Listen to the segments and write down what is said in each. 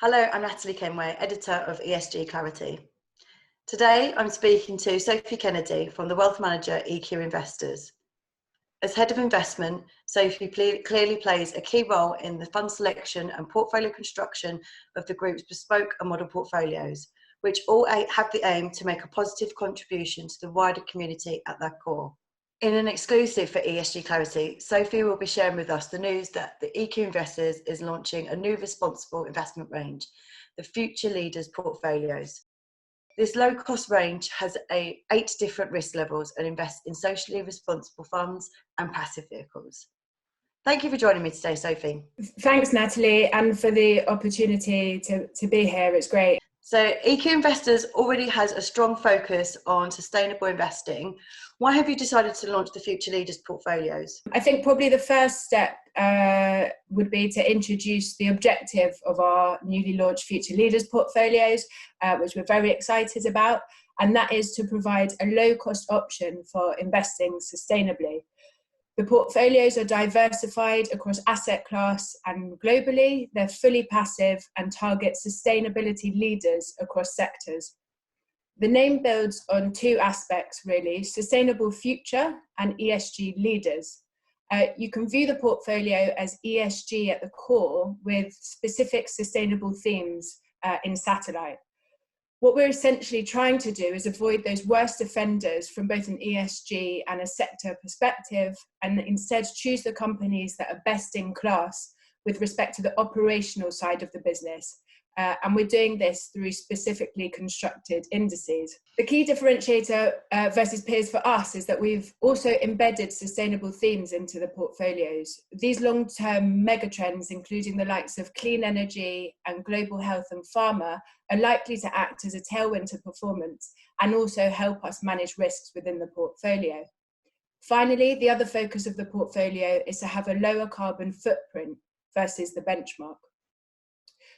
Hello, I'm Natalie Kenway, editor of ESG Clarity. Today, I'm speaking to Sophie Kennedy from the wealth manager EQ Investors. As head of investment, Sophie clearly plays a key role in the fund selection and portfolio construction of the group's bespoke and model portfolios, which all have the aim to make a positive contribution to the wider community at their core. In an exclusive for ESG Clarity, Sophie will be sharing with us the news that the EQ Investors is launching a new responsible investment range, the Future Leaders Portfolios. This low-cost range has 8 different risk levels and invests in socially responsible funds and passive vehicles. Thank you for joining me today, Sophie. Thanks, Natalie, and for the opportunity to be here. It's great. So EQ Investors already has a strong focus on sustainable investing. Why have you decided to launch the Future Leaders portfolios? I think probably the first step would be to introduce the objective of our newly launched Future Leaders portfolios, which we're very excited about, and that is to provide a low-cost option for investing sustainably. The portfolios are diversified across asset class and globally. They're fully passive and target sustainability leaders across sectors. The name builds on 2 aspects, really: sustainable future and ESG leaders. You can view the portfolio as ESG at the core with specific sustainable themes in satellite. What we're essentially trying to do is avoid those worst offenders from both an ESG and a sector perspective, and instead choose the companies that are best in class with respect to the operational side of the business. And we're doing this through specifically constructed indices. The key differentiator versus peers for us is that we've also embedded sustainable themes into the portfolios. These long-term megatrends, including the likes of clean energy and global health and pharma, are likely to act as a tailwind to performance and also help us manage risks within the portfolio. Finally, the other focus of the portfolio is to have a lower carbon footprint versus the benchmark.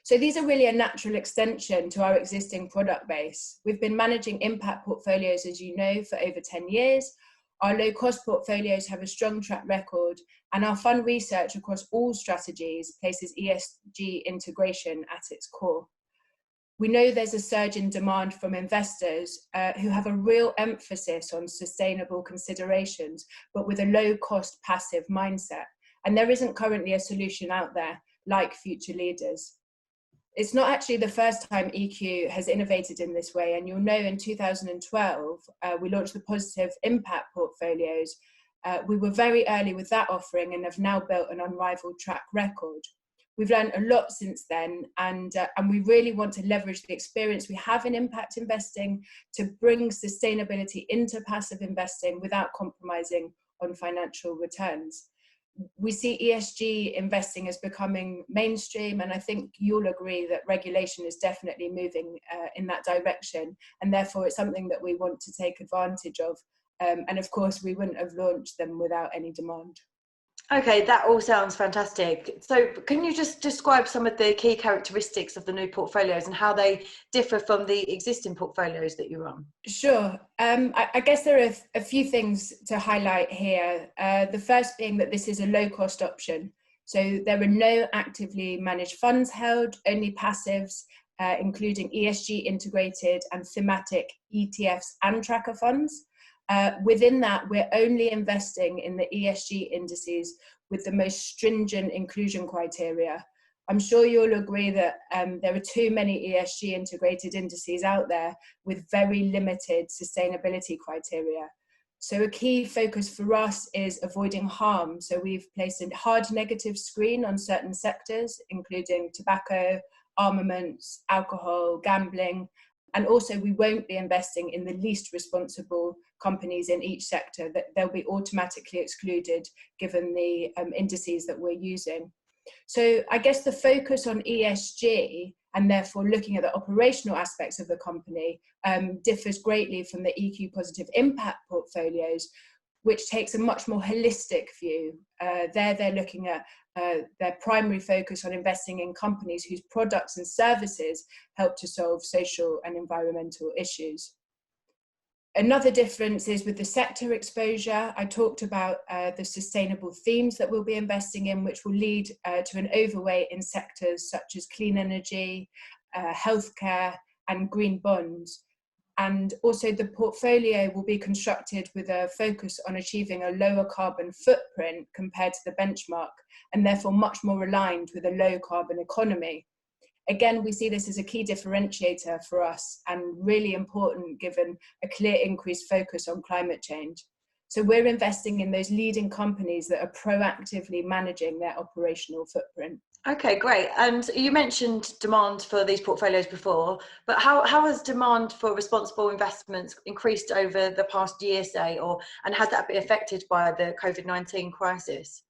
So these are really a natural extension to our existing product base. We've been managing impact portfolios, as you know, for over 10 years. Our low-cost portfolios have a strong track record, and our fund research across all strategies places ESG integration at its core. We know there's a surge in demand from investors who have a real emphasis on sustainable considerations, but with a low-cost passive mindset. And there isn't currently a solution out there like Future Leaders. It's not actually the first time EQ has innovated in this way, and you'll know in 2012 we launched the positive impact portfolios. We were very early with that offering and have now built an unrivaled track record. We've learned a lot since then, and we really want to leverage the experience we have in impact investing to bring sustainability into passive investing without compromising on financial returns. We see ESG investing as becoming mainstream, and I think you'll agree that regulation is definitely moving in that direction, and therefore it's something that we want to take advantage of. And of course, we wouldn't have launched them without any demand. Okay, that all sounds fantastic. So can you just describe some of the key characteristics of the new portfolios and how they differ from the existing portfolios that you run? Sure. I guess there are a few things to highlight here. The first being that this is a low-cost option. So there are no actively managed funds held, only passives, including ESG integrated and thematic ETFs and tracker funds. Within that, we're only investing in the ESG indices with the most stringent inclusion criteria. I'm sure you'll agree that there are too many ESG integrated indices out there with very limited sustainability criteria. So a key focus for us is avoiding harm. So we've placed a hard negative screen on certain sectors, including tobacco, armaments, alcohol, gambling. And also we won't be investing in the least responsible companies in each sector, that they'll be automatically excluded given the indices that we're using. So I guess the focus on ESG and therefore looking at the operational aspects of the company differs greatly from the EQ positive impact portfolios, which takes a much more holistic view. They're looking at their primary focus on investing in companies whose products and services help to solve social and environmental issues. Another difference is with the sector exposure. I talked about the sustainable themes that we'll be investing in, which will lead to an overweight in sectors such as clean energy, healthcare, and green bonds. And also the portfolio will be constructed with a focus on achieving a lower carbon footprint compared to the benchmark, and therefore much more aligned with a low carbon economy. Again, we see this as a key differentiator for us and really important given a clear increased focus on climate change. So we're investing in those leading companies that are proactively managing their operational footprint. Okay, great. And you mentioned demand for these portfolios before, but how has demand for responsible investments increased over the past year, say, and has that been affected by the COVID-19 crisis?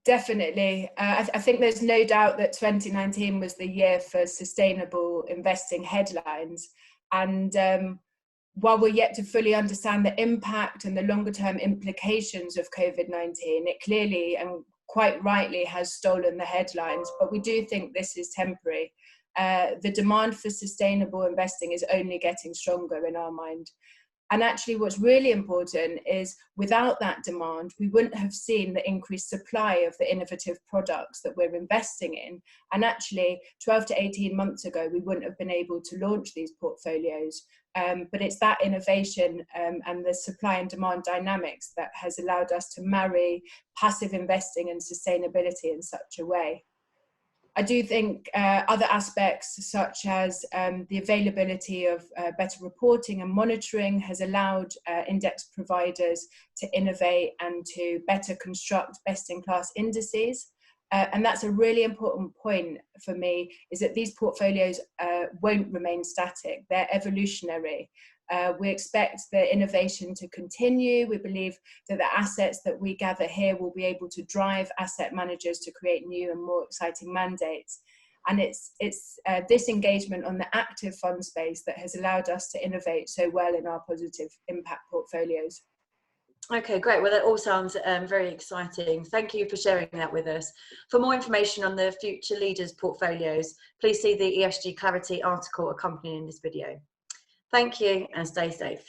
Definitely. I think there's no doubt that 2019 was the year for sustainable investing headlines. And while we're yet to fully understand the impact and the longer term implications of COVID-19, it clearly and quite rightly has stolen the headlines, but we do think this is temporary. The demand for sustainable investing is only getting stronger in our mind. And actually what's really important is without that demand, we wouldn't have seen the increased supply of the innovative products that we're investing in. And actually 12 to 18 months ago, we wouldn't have been able to launch these portfolios. But it's that innovation and the supply and demand dynamics that has allowed us to marry passive investing and sustainability in such a way. I do think other aspects such as the availability of better reporting and monitoring has allowed index providers to innovate and to better construct best-in-class indices. And that's a really important point for me, is that these portfolios won't remain static, they're evolutionary. We expect the innovation to continue. We believe that the assets that we gather here will be able to drive asset managers to create new and more exciting mandates. And it's this engagement on the active fund space that has allowed us to innovate so well in our positive impact portfolios. Okay, great. Well, that all sounds very exciting. Thank you for sharing that with us. For more information on the Future Leaders portfolios, please see the ESG Clarity article accompanying this video. Thank you and stay safe.